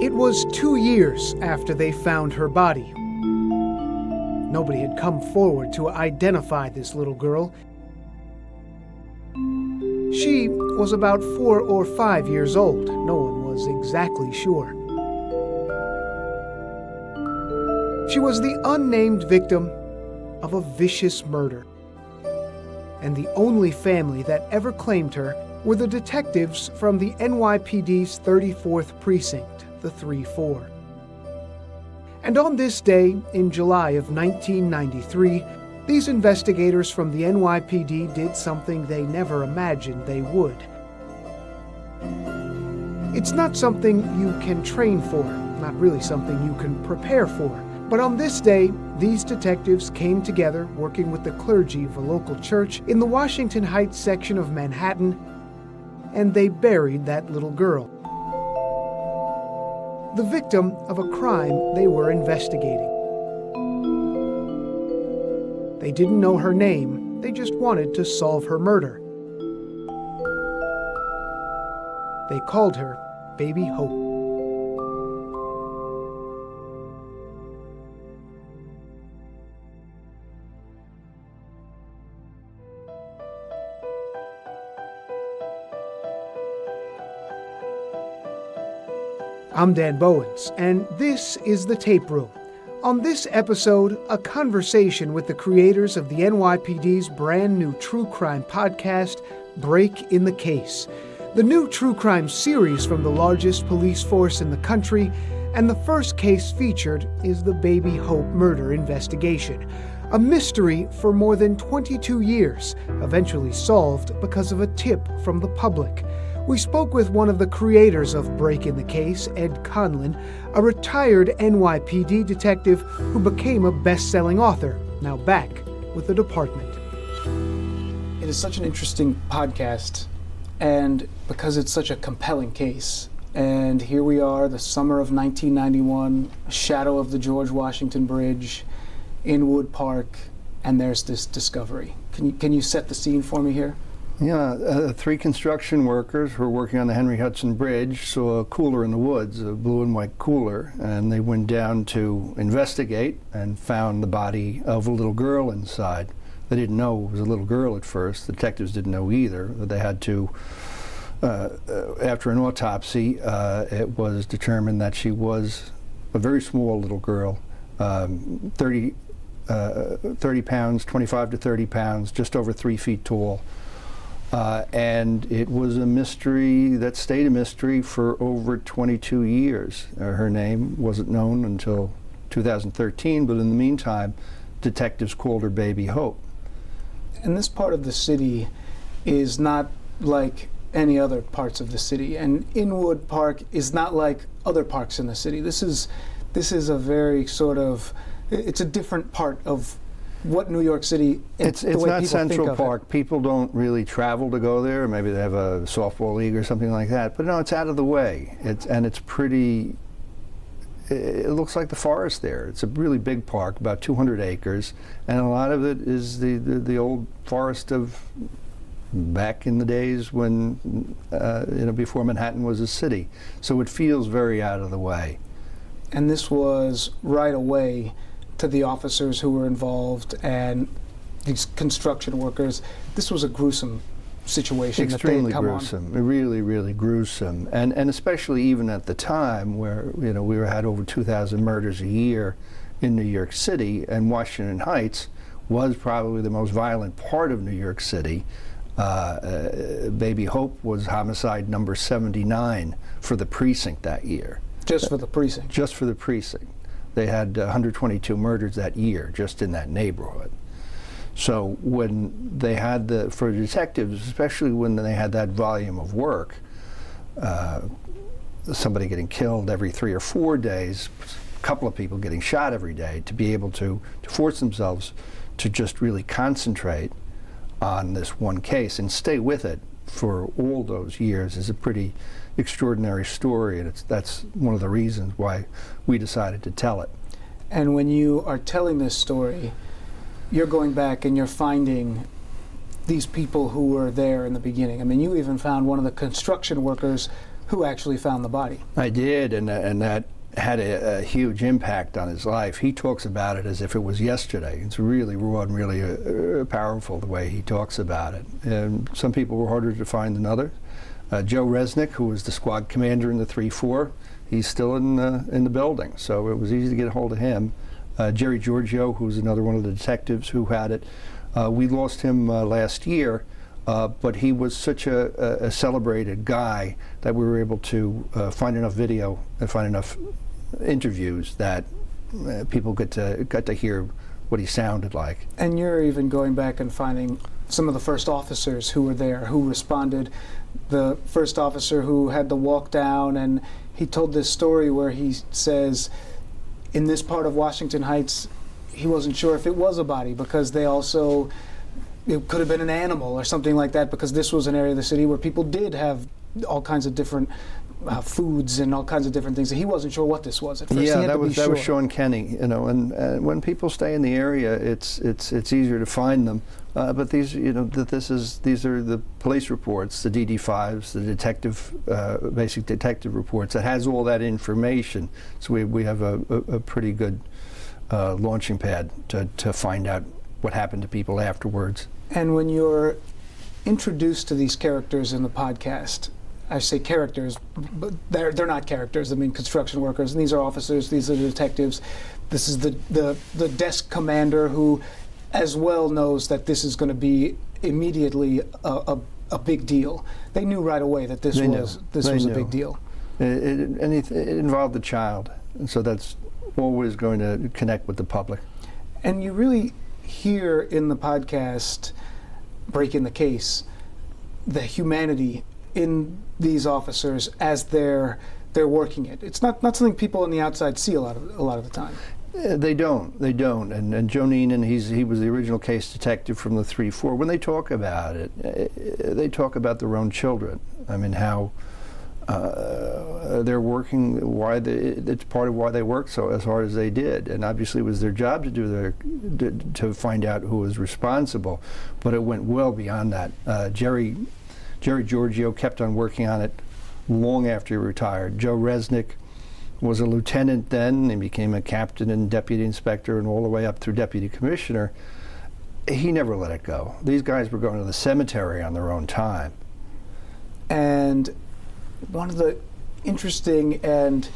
It was 2 years after they found her body. Nobody had come forward to identify this little girl. She was about 4 or 5 years old. No one was exactly sure. She was the unnamed victim of a vicious murder. And the only family that ever claimed her were the detectives from the NYPD's 34th Precinct, the 3-4. And on this day, in July of 1993, these investigators from the NYPD did something they never imagined they would. It's not something you can train for, not really something you can prepare for. But on this day, these detectives came together working with the clergy of a local church in the Washington Heights section of Manhattan, and they buried that little girl, the victim of a crime they were investigating. They didn't know her name, they just wanted to solve her murder. They called her Baby Hope. I'm Dan Bowens, and this is The Tape Room. On this episode, a conversation with the creators of the NYPD's brand new true crime podcast, Break in the Case. The new true crime series from the largest police force in the country, and the first case featured is the Baby Hope murder investigation. A mystery for more than 22 years, eventually solved because of a tip from the public. We spoke with one of the creators of Break in the Case, Ed Conlin, a retired NYPD detective who became a best-selling author, now back with the department. It is such an interesting podcast, and because it's such a compelling case. And here we are, the summer of 1991, shadow of the George Washington Bridge, Inwood Park, and there's this discovery. Can you set the scene for me here? Yeah, 3 construction workers who were working on the Henry Hudson Bridge saw a cooler in the woods, a blue and white cooler, and they went down to investigate and found the body of a little girl inside. They didn't know it was a little girl at first. The detectives didn't know either. They had to, after an autopsy, it was determined that she was a very small little girl, 30 pounds, 25 to 30 pounds, just over 3 feet tall. And it was a mystery that stayed a mystery for over 22 years. Her name wasn't known until 2013, but in the meantime, detectives called her Baby Hope. And this part of the city is not like any other parts of the city, and Inwood Park is not like other parks in the city. This is a very sort of, it's a different part of what New York City, it's not Central Park. People don't really travel to go there. Maybe they have a softball league or something like that. But no, it's out of the way. It's pretty. It looks like the forest there. It's a really big park, about 200 acres, and a lot of it is the old forest of back in the days when before Manhattan was a city. So it feels very out of the way. And this was right away to the officers who were involved and these construction workers. This was a gruesome situation. Extremely gruesome. Really, really gruesome. And especially even at the time where we had over 2,000 murders a year in New York City, and Washington Heights was probably the most violent part of New York City. Baby Hope was homicide number 79 for the precinct that year. Just for the precinct? Just for the precinct. They had 122 murders that year, just in that neighborhood. So when they had for detectives, especially when they had that volume of work, somebody getting killed every 3 or 4 days, a couple of people getting shot every day, to be able to force themselves to just really concentrate on this one case and stay with it for all those years is a pretty extraordinary story, and that's one of the reasons why we decided to tell it. And when you are telling this story, you're going back and you're finding these people who were there in the beginning. I mean, you even found one of the construction workers who actually found the body. I did, and that had a huge impact on his life. He talks about it as if it was yesterday. It's really raw and really powerful the way he talks about it. And some people were harder to find than others. Joe Resnick, who was the squad commander in the 3-4, he's still in the building, so it was easy to get a hold of him. Jerry Giorgio, who's another one of the detectives who had it, we lost him last year, but he was such a celebrated guy that we were able to find enough video and find enough interviews that people got to hear what he sounded like. And you're even going back and finding some of the first officers who were there, who responded. The first officer who had the walk down, and he told this story where he says, in this part of Washington Heights, he wasn't sure if it was a body because they also, it could have been an animal or something like that, because this was an area of the city where people did have all kinds of different foods and all kinds of different things. He wasn't sure what this was at first. Yeah, that was Sean Kenny. You know, and when people stay in the area, it's easier to find them. But these, you know, these are the police reports, the DD5s, the basic detective reports that has all that information. So we have a pretty good launching pad to find out what happened to people afterwards. And when you're introduced to these characters in the podcast, I say characters, but they're not characters. I mean, construction workers. And these are officers. These are detectives. This is the desk commander who, as well, knows that this is going to be immediately a big deal. They knew right away that this was a big deal. It involved the child, and so that's always going to connect with the public. And you really hear in the podcast, Breaking the Case, the humanity in these officers as they're working it. It's not something people on the outside see a lot of the time. They don't. And Joe Neenan, he was the original case detective from the 3-4. When they talk about it, they talk about their own children. I mean, how they're working, it's part of why they worked so as hard as they did. And obviously it was their job to find out who was responsible. But it went well beyond that. Jerry Giorgio kept on working on it long after he retired. Joe Resnick was a lieutenant then, and became a captain and deputy inspector and all the way up through deputy commissioner. He never let it go. These guys were going to the cemetery on their own time. And one of the interesting and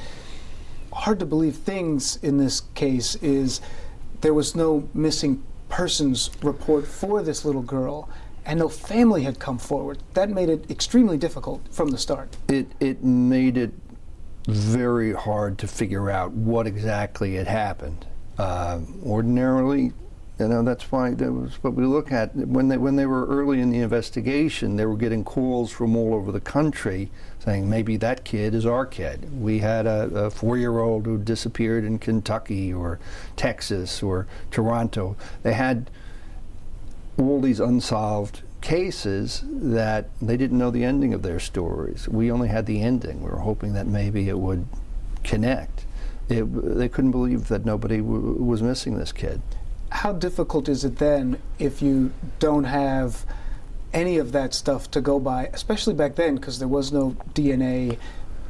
hard to believe things in this case is there was no missing persons report for this little girl, and no family had come forward. That made it extremely difficult from the start. It made it very hard to figure out what exactly had happened. Ordinarily, you know, that's why that was what we look at. When they were early in the investigation, they were getting calls from all over the country saying, maybe that kid is our kid. We had a 4-year-old who disappeared in Kentucky or Texas or Toronto. They had all these unsolved cases that they didn't know the ending of their stories. We only had the ending. We were hoping that maybe it would connect. They couldn't believe that nobody was missing this kid. How difficult is it then if you don't have any of that stuff to go by, especially back then, because there was no DNA,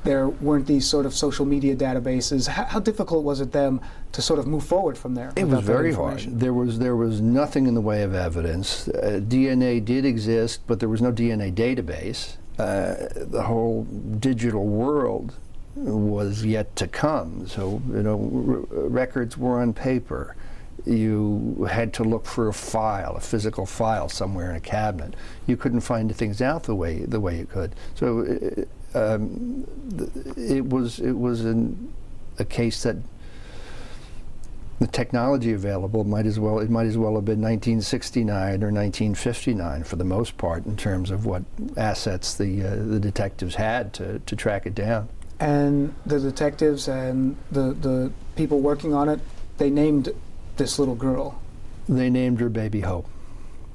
there weren't these sort of social media databases. How difficult was it then to sort of move forward from there? It was very hard. There was nothing in the way of evidence. DNA did exist, but there was no DNA database. The whole digital world was yet to come. So, you know, records were on paper. You had to look for a physical file somewhere in a cabinet. You couldn't find things out the way you could. So it was a case that the technology available might as well have been 1969 or 1959 for the most part in terms of what assets the detectives had to track it down. And the detectives and the people working on it, they named this little girl. They named her Baby Hope.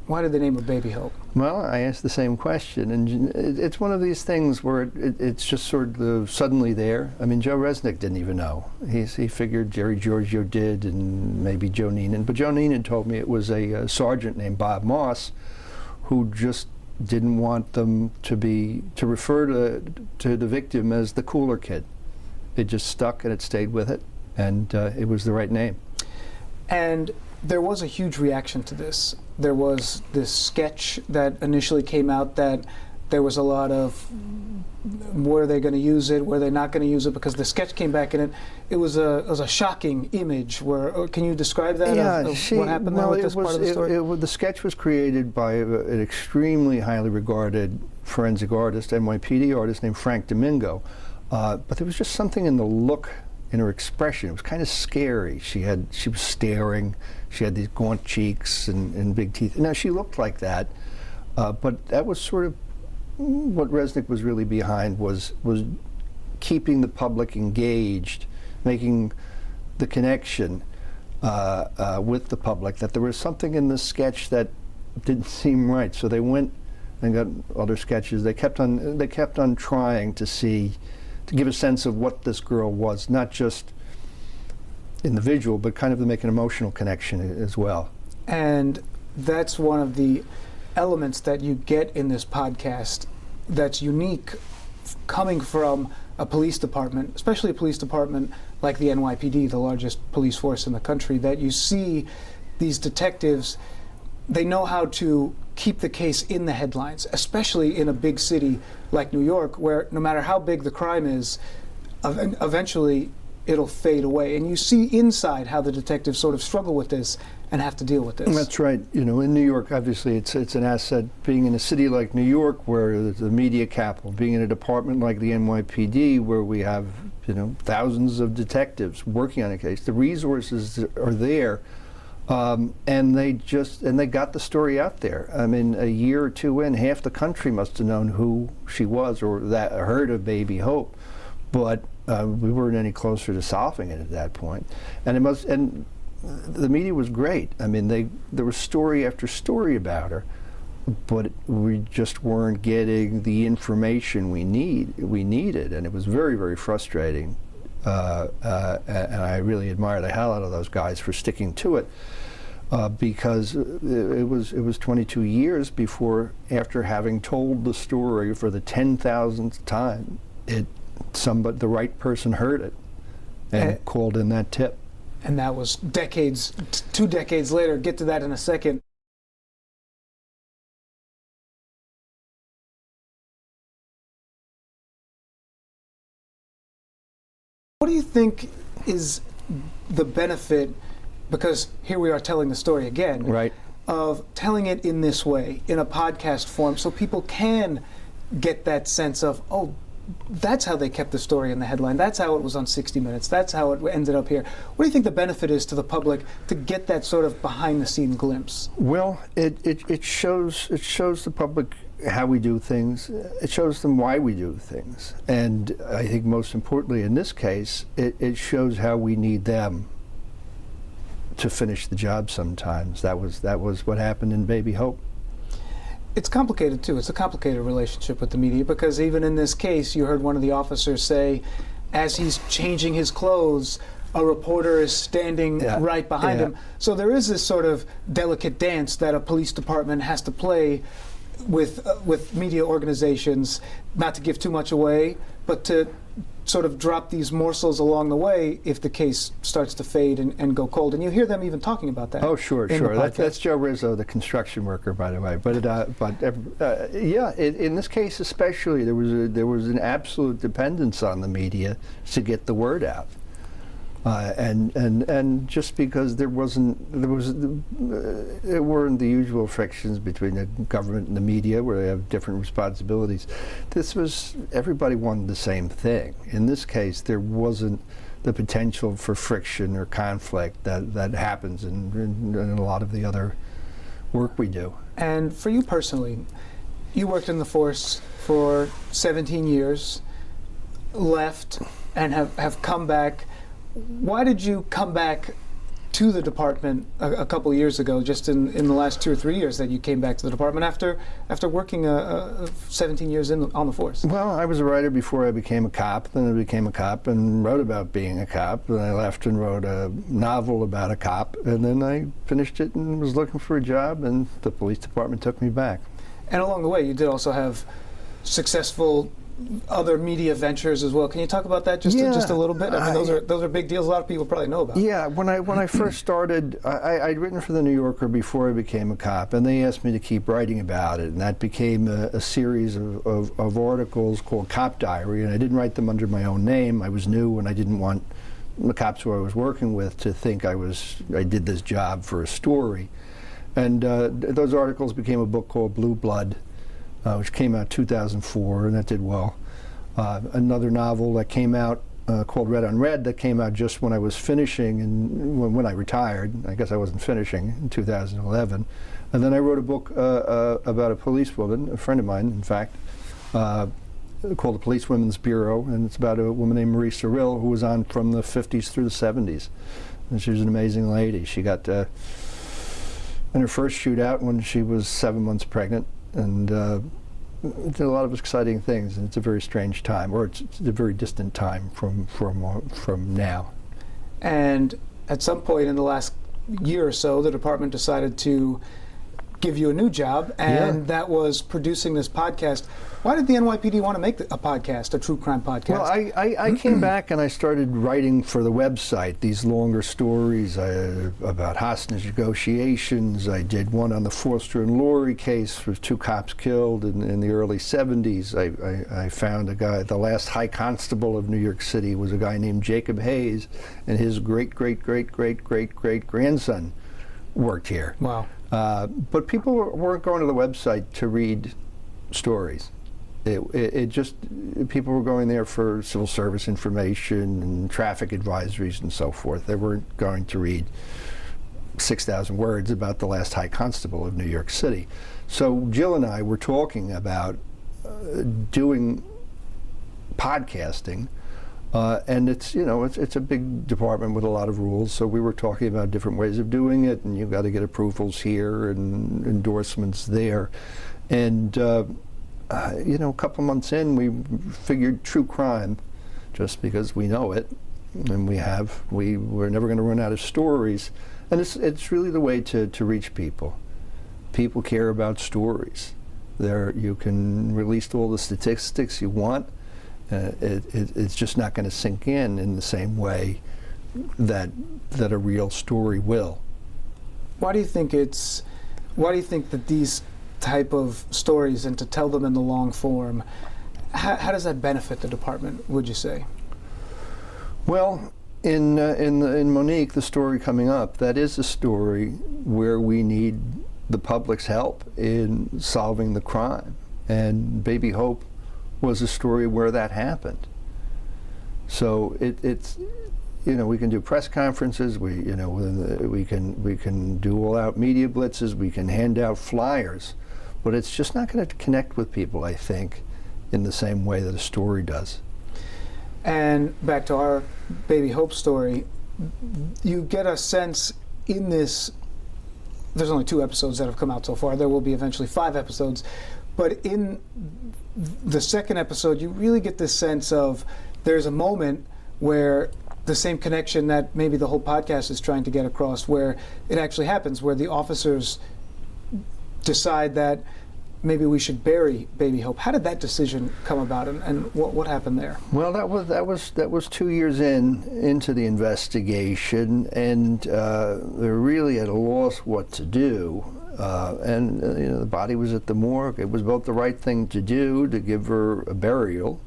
Why did they name her Baby Hope? Well, I asked the same question, and it's one of these things where it's just sort of suddenly there. I mean, Joe Resnick didn't even know. He figured Jerry Giorgio did, and maybe Joe Neenan. But Joe Neenan told me it was a sergeant named Bob Moss who just didn't want them to refer to the victim as the cooler kid. It just stuck and it stayed with it, and it was the right name. And there was a huge reaction to this. There was this sketch that initially came out that there was a lot of, were they going to use it, were they not going to use it, because the sketch came back and it was a shocking image. Can you describe that? What happened there with this part of the story? The sketch was created by an extremely highly regarded forensic artist, NYPD artist named Frank Domingo. But there was just something in the look, in her expression. It was kind of scary. She was staring. She had these gaunt cheeks and big teeth. Now she looked like that, but that was sort of what Resnick was really behind, was keeping the public engaged, making the connection with the public, that there was something in the sketch that didn't seem right. So they went and got other sketches. They kept on trying to give a sense of what this girl was, not just in the visual, but kind of to make an emotional connection as well. And that's one of the elements that you get in this podcast that's unique, coming from a police department, especially a police department like the NYPD, the largest police force in the country, that you see these detectives, they know how to keep the case in the headlines, especially in a big city like New York, where no matter how big the crime is, eventually it'll fade away. And you see inside how the detectives sort of struggle with this and have to deal with this. That's right. You know, in New York, obviously, it's an asset. Being in a city like New York, where the media capital, being in a department like the NYPD, where we have, thousands of detectives working on a case, the resources are there, and they got the story out there. I mean, a year or two in, half the country must have known who she was, or that heard of Baby Hope, but we weren't any closer to solving it at that point. And the media was great. I mean, there was story after story about her, but we just weren't getting the information we needed, and it was very, very frustrating. And I really admire the hell out of those guys for sticking to it, because it was 22 years before, after having told the story for the 10,000th time, the right person heard it and called in that tip. And that was decades, 2 decades later. Get to that in a second. What do you think is the benefit, because here we are telling the story again, right, of telling it in this way, in a podcast form, so people can get that sense of, oh, that's how they kept the story in the headline. That's how it was on 60 Minutes. That's how it ended up here. What do you think the benefit is to the public to get that sort of behind-the-scene glimpse? Well, it shows the public how we do things. It shows them why we do things, and I think most importantly in this case, it shows how we need them to finish the job. Sometimes that was what happened in Baby Hope. It's complicated too. It's a complicated relationship with the media, because even in this case, you heard one of the officers say, as he's changing his clothes, a reporter is standing right behind him. So there is this sort of delicate dance that a police department has to play with media organizations, not to give too much away, but to sort of drop these morsels along the way if the case starts to fade and go cold. And you hear them even talking about that. Oh, sure. That's Joe Rizzo, the construction worker, by the way. But in this case especially, there was an absolute dependence on the media to get the word out. And just because there weren't the usual frictions between the government and the media, where they have different responsibilities. Everybody wanted the same thing. In this case, there wasn't the potential for friction or conflict that happens in a lot of the other work we do. And for you personally, you worked in the force for 17 years, left, and have come back. Why did you come back to the department a couple of years ago, just in the last 2 or 3 years that you came back to the department after working 17 years on the force? Well, I was a writer before I became a cop. Then I became a cop and wrote about being a cop. Then I left and wrote a novel about a cop. And then I finished it and was looking for a job, and the police department took me back. And along the way, you did also have successful other media ventures as well. Can you talk about that just a little bit? I mean, those are big deals. A lot of people probably know about. Yeah, when I first started, I'd written for the New Yorker before I became a cop, and they asked me to keep writing about it, and that became a series of articles called Cop Diary, and I didn't write them under my own name. I was new, and I didn't want the cops who I was working with to think I did this job for a story. And those articles became a book called Blue Blood, which came out 2004, and that did well. Another novel that came out called Red on Red, that came out just when I was finishing, and when I retired. I guess I wasn't finishing in 2011. And then I wrote a book about a policewoman, a friend of mine, in fact, called the Policewomen's Bureau, and it's about a woman named Marie Cyril who was on from the 50s through the 70s. And she was an amazing lady. She got in her first shootout when she was 7 months pregnant, and did a lot of exciting things. And it's a very strange time, or it's a very distant time from now. And at some point in the last year or so, the department decided to give you a new job, and that was producing this podcast. Why did the NYPD want to make a podcast, a true crime podcast? Well, I came back and I started writing for the website these longer stories about hostage negotiations. I did one on the Forster and Laurie case with 2 cops killed in the early 70s. I found a guy, the last high constable of New York City was a guy named Jacob Hayes, and his great-great-great-great-great-great-grandson worked here. Wow. But people weren't going to the website to read stories. It just, people were going there for civil service information and traffic advisories and so forth. They weren't going to read 6,000 words about the last high constable of New York City. So Jill and I were talking about doing podcasting. And it's a big department with a lot of rules, so we were talking about different ways of doing it, and you've got to get approvals here and endorsements there. And a couple months in, we figured true crime, just because we know it, and we're never going to run out of stories. And it's really the way to reach people. People care about stories. You can release all the statistics you want. It's just not going to sink in the same way that a real story will. Why do you think that these type of stories, and to tell them in the long form, how does that benefit the department, would you say? Well, in Monique, the story coming up, that is a story where we need the public's help in solving the crime, and Baby Hope was a story where that happened. So it's we can do press conferences, we can do all-out media blitzes, we can hand out flyers, but it's just not going to connect with people, I think, in the same way that a story does. And back to our Baby Hope story, you get a sense in this. There's only 2 episodes that have come out so far. There will be eventually 5 episodes. But in the second episode, you really get this sense of there's a moment where the same connection that maybe the whole podcast is trying to get across, where it actually happens, where the officers decide that maybe we should bury Baby Hope. How did that decision come about, and what happened there? Well, that was 2 years into the investigation, and they're really at a loss what to do. The body was at the morgue. It was both the right thing to do to give her a burial,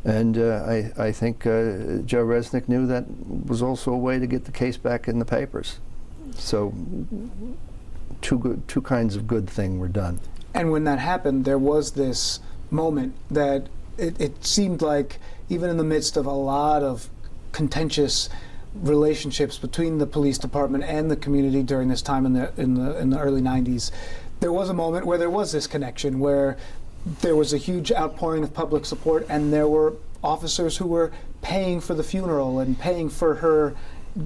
and I think Joe Resnick knew that was also a way to get the case back in the papers. So two kinds of good thing were done. And when that happened, there was this moment that it seemed like, even in the midst of a lot of contentious relationships between the police department and the community during this time in the early 90s, there was a moment where there was this connection, where there was a huge outpouring of public support, and there were officers who were paying for the funeral and paying for her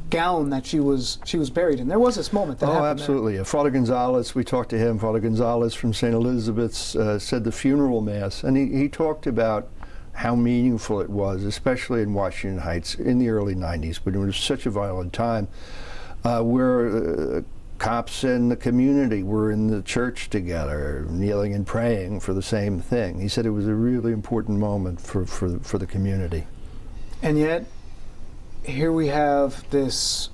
gown that she was buried in. There was this moment that happened. Oh, absolutely. Father Gonzalez, we talked to him. Father Gonzalez from St. Elizabeth's said the funeral mass, and he talked about how meaningful it was, especially in Washington Heights in the early 90s, but it was such a violent time, where cops and the community were in the church together, kneeling and praying for the same thing. He said it was a really important moment for the community. And yet, here we have this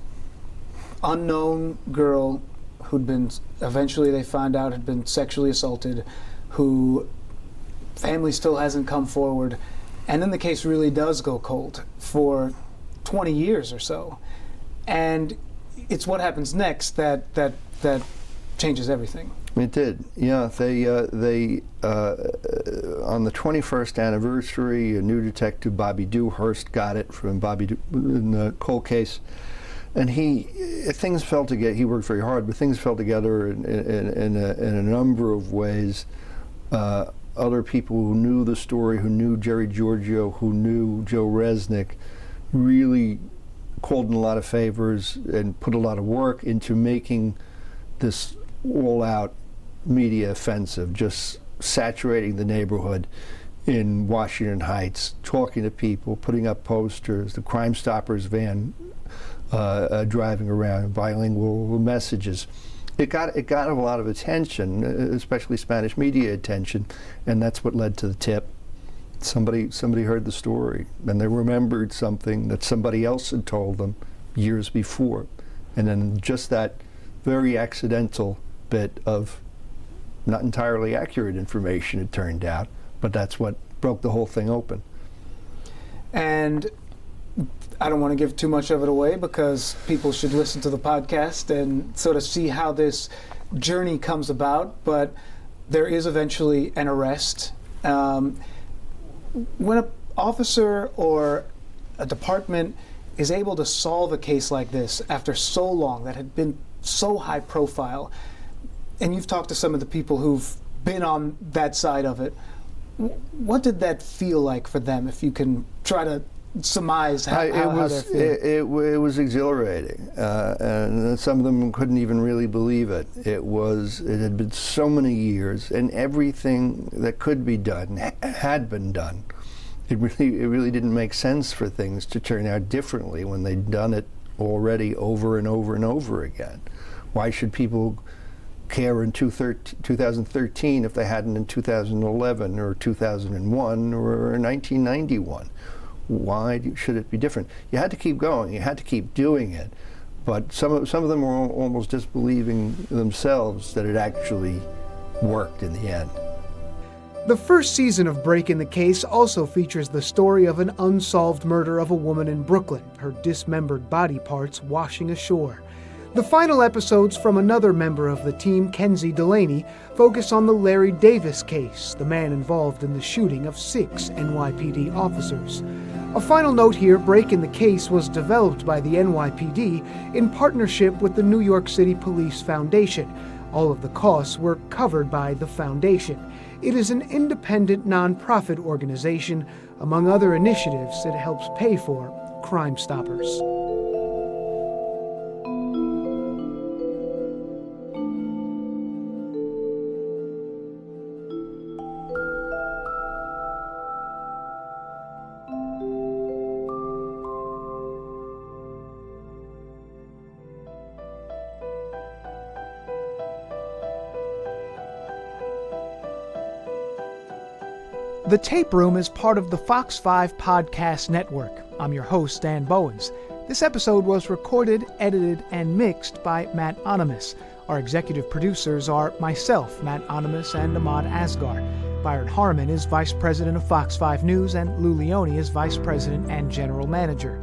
unknown girl who'd been, eventually they find out, had been sexually assaulted, who family still hasn't come forward, and then the case really does go cold for 20 years or so. And it's what happens next that changes everything. It did, yeah. They on the 21st anniversary, a new detective, Bobby Dewhurst, got it from in the cold case, and things fell together. He worked very hard, but things fell together in a number of ways. Other people who knew the story, who knew Jerry Giorgio, who knew Joe Resnick, really called in a lot of favors and put a lot of work into making this all-out media offensive, just saturating the neighborhood in Washington Heights, talking to people, putting up posters, the Crime Stoppers van driving around, bilingual messages. It got a lot of attention, especially Spanish media attention, and that's what led to the tip. Somebody heard the story, and they remembered something that somebody else had told them years before. And then just that very accidental bit of not entirely accurate information, it turned out, but that's what broke the whole thing open. And I don't want to give too much of it away because people should listen to the podcast and sort of see how this journey comes about, but there is eventually an arrest. When an officer or a department is able to solve a case like this after so long, that had been so high profile, and you've talked to some of the people who've been on that side of it, what did that feel like for them, if you can try to surmise how they're feeling? It was exhilarating, and some of them couldn't even really believe it. It had been so many years, and everything that could be done had been done. It really didn't make sense for things to turn out differently when they'd done it already over and over and over again. Why should people care in 2013 if they hadn't in 2011 or 2001 or 1991? Why should it be different? You had to keep going. You had to keep doing it. But some of them were almost disbelieving themselves that it actually worked in the end. The first season of Breaking the Case also features the story of an unsolved murder of a woman in Brooklyn, her dismembered body parts washing ashore. The final episodes from another member of the team, Kenzie Delaney, focus on the Larry Davis case, the man involved in the shooting of 6 NYPD officers. A final note here, Breaking the Case was developed by the NYPD in partnership with the New York City Police Foundation. All of the costs were covered by the foundation. It is an independent nonprofit organization. Among other initiatives, it helps pay for Crime Stoppers. The Tape Room is part of the Fox 5 Podcast Network. I'm your host, Dan Bowens. This episode was recorded, edited, and mixed by Matt Onimus. Our executive producers are myself, Matt Onimus, and Ahmad Asghar. Byron Harmon is Vice President of Fox 5 News, and Lou Leone is Vice President and General Manager.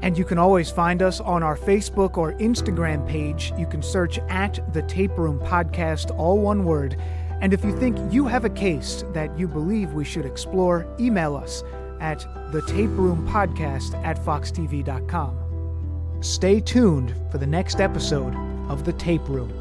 And you can always find us on our Facebook or Instagram page. You can search at The Tape Room Podcast, all one word. And if you think you have a case that you believe we should explore, email us at thetaperoompodcast@foxtv.com. Stay tuned for the next episode of The Tape Room.